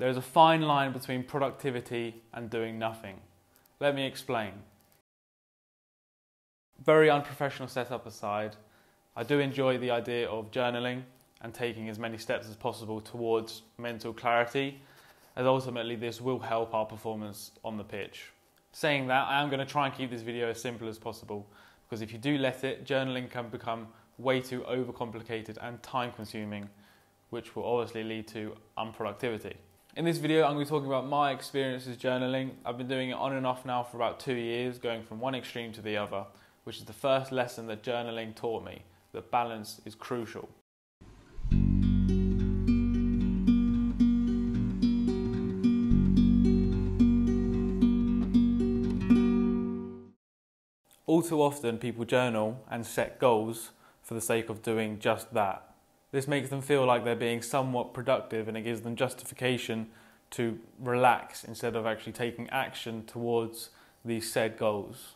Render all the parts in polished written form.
There is a fine line between productivity and doing nothing. Let me explain. Very unprofessional setup aside, I do enjoy the idea of journaling and taking as many steps as possible towards mental clarity, as ultimately this will help our performance on the pitch. Saying that, I am going to try and keep this video as simple as possible, because if you do let it, journaling can become way too overcomplicated and time consuming, which will obviously lead to unproductivity. In this video, I'm going to be talking about my experiences journaling. I've been doing it on and off now for about 2 years, going from one extreme to the other, which is the first lesson that journaling taught me, that balance is crucial. All too often, people journal and set goals for the sake of doing just that. This makes them feel like they're being somewhat productive, and it gives them justification to relax instead of actually taking action towards these said goals.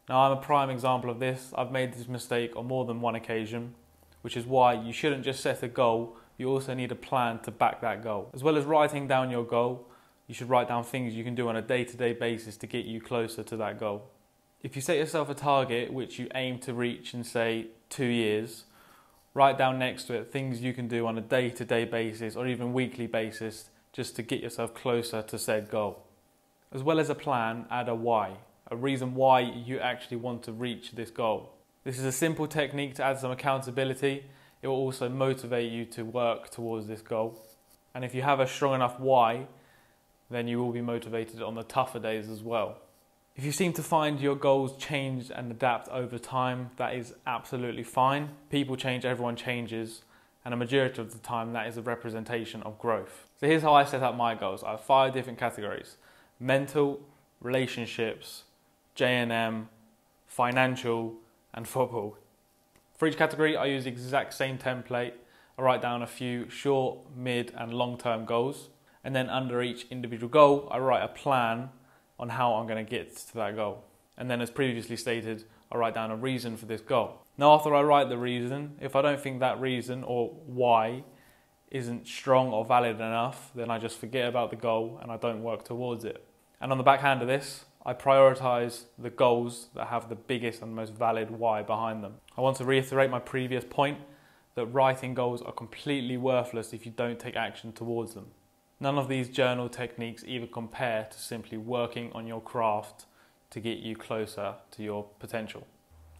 Now, I'm a prime example of this. I've made this mistake on more than one occasion, which is why you shouldn't just set a goal, you also need a plan to back that goal. As well as writing down your goal, you should write down things you can do on a day-to-day basis to get you closer to that goal. If you set yourself a target which you aim to reach in, say, 2 years, write down next to it things you can do on a day-to-day basis or even weekly basis just to get yourself closer to said goal. As well as a plan, add a why, a reason why you actually want to reach this goal. This is a simple technique to add some accountability. It will also motivate you to work towards this goal. And if you have a strong enough why, then you will be motivated on the tougher days as well. If you seem to find your goals change and adapt over time, that is absolutely fine. People change, everyone changes, and a majority of the time that is a representation of growth. So here's how I set up my goals. I have 5 different categories: mental, relationships, J&M, financial, and football. For each category, I use the exact same template. I write down a few short, mid, and long-term goals, and then under each individual goal, I write a plan on how I'm going to get to that goal. And then, as previously stated, I write down a reason for this goal. Now, after I write the reason, if I don't think that reason or why isn't strong or valid enough, then I just forget about the goal and I don't work towards it. And on the backhand of this, I prioritize the goals that have the biggest and most valid why behind them. I want to reiterate my previous point that writing goals are completely worthless if you don't take action towards them. None of these journal techniques even compare to simply working on your craft to get you closer to your potential.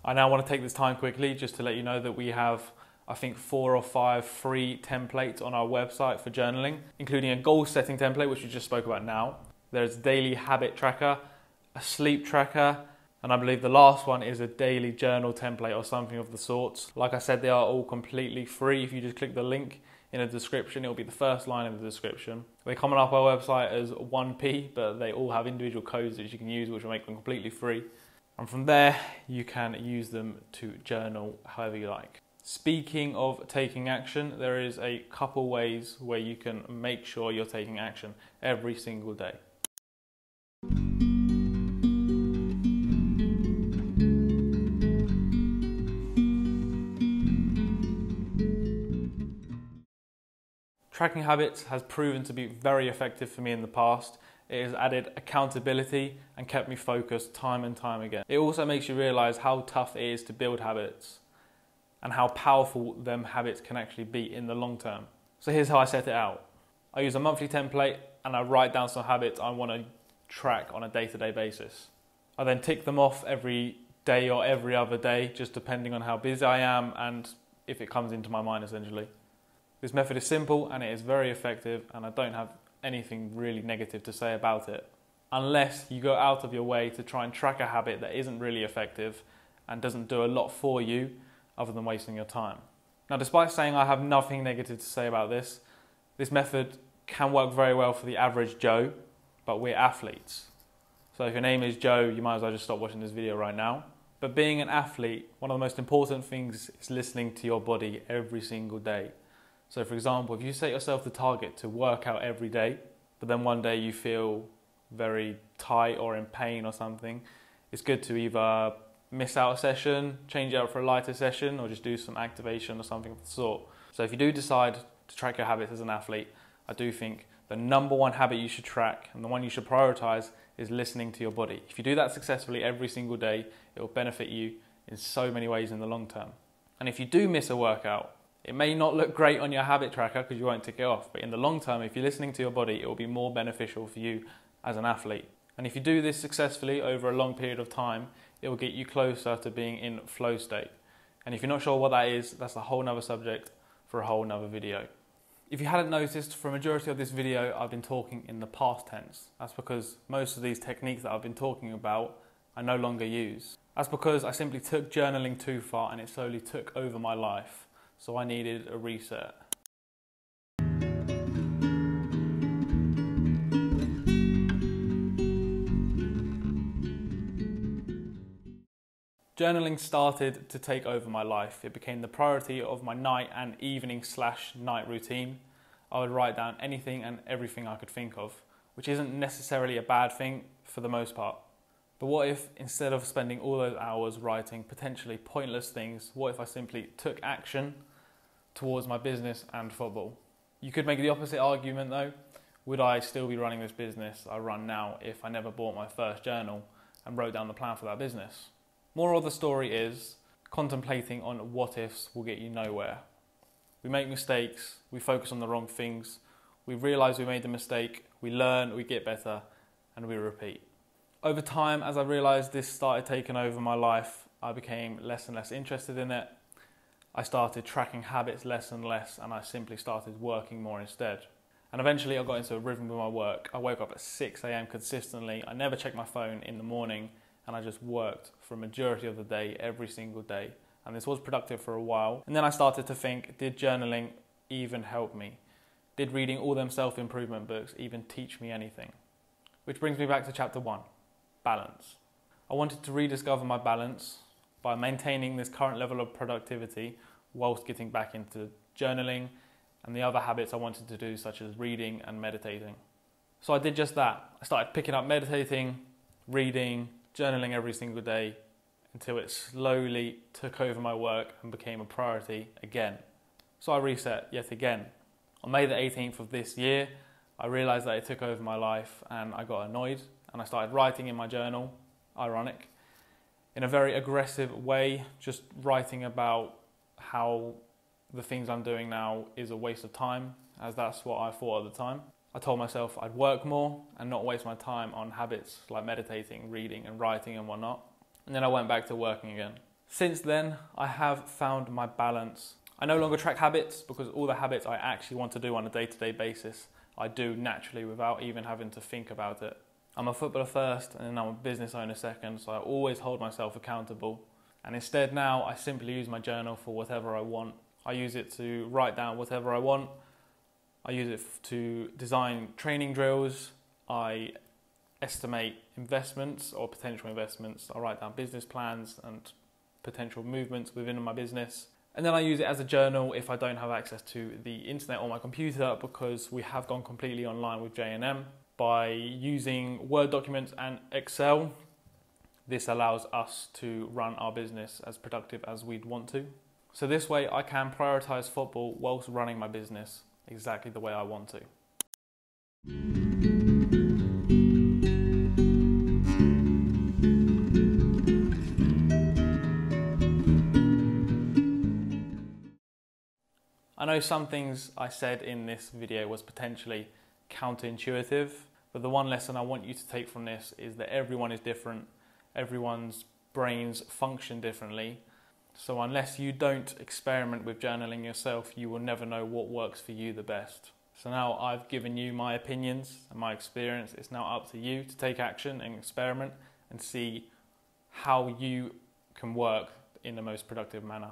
I now want to take this time quickly just to let you know that we have, I think, 4 or 5 free templates on our website for journaling, including a goal setting template, which we just spoke about now. There's a daily habit tracker, a sleep tracker, and I believe the last one is a daily journal template or something of the sorts. Like I said, they are all completely free. If you just click the link in the description, it'll be the first line of the description. They come on our website as 1p, but they all have individual codes that you can use, which will make them completely free. And from there, you can use them to journal however you like. Speaking of taking action, there is a couple ways where you can make sure you're taking action every single day. Tracking habits has proven to be very effective for me in the past. It has added accountability and kept me focused time and time again. It also makes you realise how tough it is to build habits and how powerful them habits can actually be in the long term. So here's how I set it out. I use a monthly template and I write down some habits I want to track on a day-to-day basis. I then tick them off every day or every other day, just depending on how busy I am and if it comes into my mind essentially. This method is simple and it is very effective, and I don't have anything really negative to say about it. Unless you go out of your way to try and track a habit that isn't really effective and doesn't do a lot for you other than wasting your time. Now, despite saying I have nothing negative to say about this, this method can work very well for the average Joe, but we're athletes. So if your name is Joe, you might as well just stop watching this video right now. But being an athlete, one of the most important things is listening to your body every single day. So for example, if you set yourself the target to work out every day, but then one day you feel very tight or in pain or something, it's good to either miss out a session, change it out for a lighter session, or just do some activation or something of the sort. So if you do decide to track your habits as an athlete, I do think The number one habit you should track and the one you should prioritize is listening to your body. If you do that successfully every single day, it will benefit you in so many ways in the long term. And if you do miss a workout, it may not look great on your habit tracker because you won't tick it off, but in the long term, if you're listening to your body, it will be more beneficial for you as an athlete. And if you do this successfully over a long period of time, it will get you closer to being in flow state. And if you're not sure what that is, that's a whole nother subject for a whole nother video. If you hadn't noticed, for a majority of this video, I've been talking in the past tense. That's because most of these techniques that I've been talking about, I no longer use. That's because I simply took journaling too far and it slowly took over my life. So I needed a reset. Journaling started to take over my life. It became the priority of my night and evening/night routine. I would write down anything and everything I could think of, which isn't necessarily a bad thing for the most part. But what if, instead of spending all those hours writing potentially pointless things, what if I simply took action towards my business and football? You could make the opposite argument though. Would I still be running this business I run now if I never bought my first journal and wrote down the plan for that business? Moral of the story is, contemplating on what ifs will get you nowhere. We make mistakes, we focus on the wrong things, we realise we made the mistake, we learn, we get better, and we repeat. Over time, as I realised this started taking over my life, I became less and less interested in it. I started tracking habits less and less, and I simply started working more instead. And eventually I got into a rhythm with my work. I woke up at 6 a.m. consistently, I never checked my phone in the morning, and I just worked for a majority of the day, every single day. And this was productive for a while. And then I started to think, did journaling even help me? Did reading all them self-improvement books even teach me anything? Which brings me back to chapter 1, balance. I wanted to rediscover my balance by maintaining this current level of productivity whilst getting back into journaling and the other habits I wanted to do, such as reading and meditating. So I did just that. I started picking up meditating, reading, journaling every single day until it slowly took over my work and became a priority again. So I reset yet again. On May the 18th of this year, I realised that it took over my life and I got annoyed and I started writing in my journal, ironic, in a very aggressive way, just writing about how the things I'm doing now is a waste of time, as that's what I thought at the time. I told myself I'd work more and not waste my time on habits like meditating, reading and writing and whatnot. And then I went back to working again. Since then, I have found my balance. I no longer track habits because all the habits I actually want to do on a day-to-day basis, I do naturally without even having to think about it. I'm a footballer first and then I'm a business owner second, so I always hold myself accountable. And instead now, I simply use my journal for whatever I want. I use it to write down whatever I want. I use it to design training drills. I estimate investments or potential investments. I write down business plans and potential movements within my business. And then I use it as a journal if I don't have access to the internet or my computer, because we have gone completely online with J&M. By using Word documents and Excel, this allows us to run our business as productive as we'd want to. So this way I can prioritize football whilst running my business exactly the way I want to. I know some things I said in this video was potentially counterintuitive, but the one lesson I want you to take from this is that everyone is different, everyone's brains function differently. So unless you don't experiment with journaling yourself, you will never know what works for you the best. So now I've given you my opinions and my experience. It's now up to you to take action and experiment and see how you can work in the most productive manner.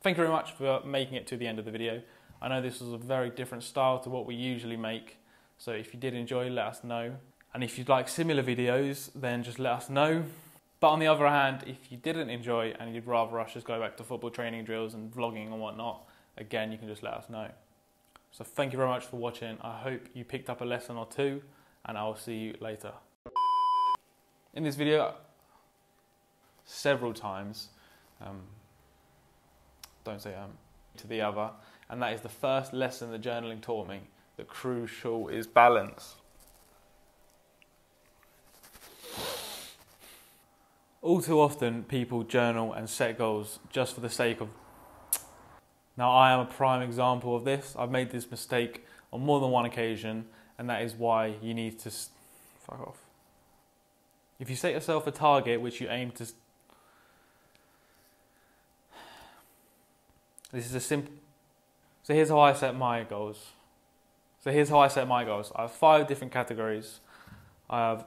Thank you very much for making it to the end of the video. I know this was a very different style to what we usually make. So if you did enjoy, let us know. And if you'd like similar videos, then just let us know. But on the other hand, if you didn't enjoy and you'd rather us just go back to football training drills and vlogging and whatnot, again, you can just let us know. So thank you very much for watching. I hope you picked up a lesson or two, and I'll see you later. In this video, several times, don't say to the other, and that is the first lesson that journaling taught me. The crucial is balance. All too often, people journal and set goals just for the sake of... Now, I am a prime example of this. I've made this mistake on more than one occasion, and that is why you need to... Fuck off. If you set yourself a target which you aim to... This is a simple... So here's how I set my goals. I have 5 different categories. I have...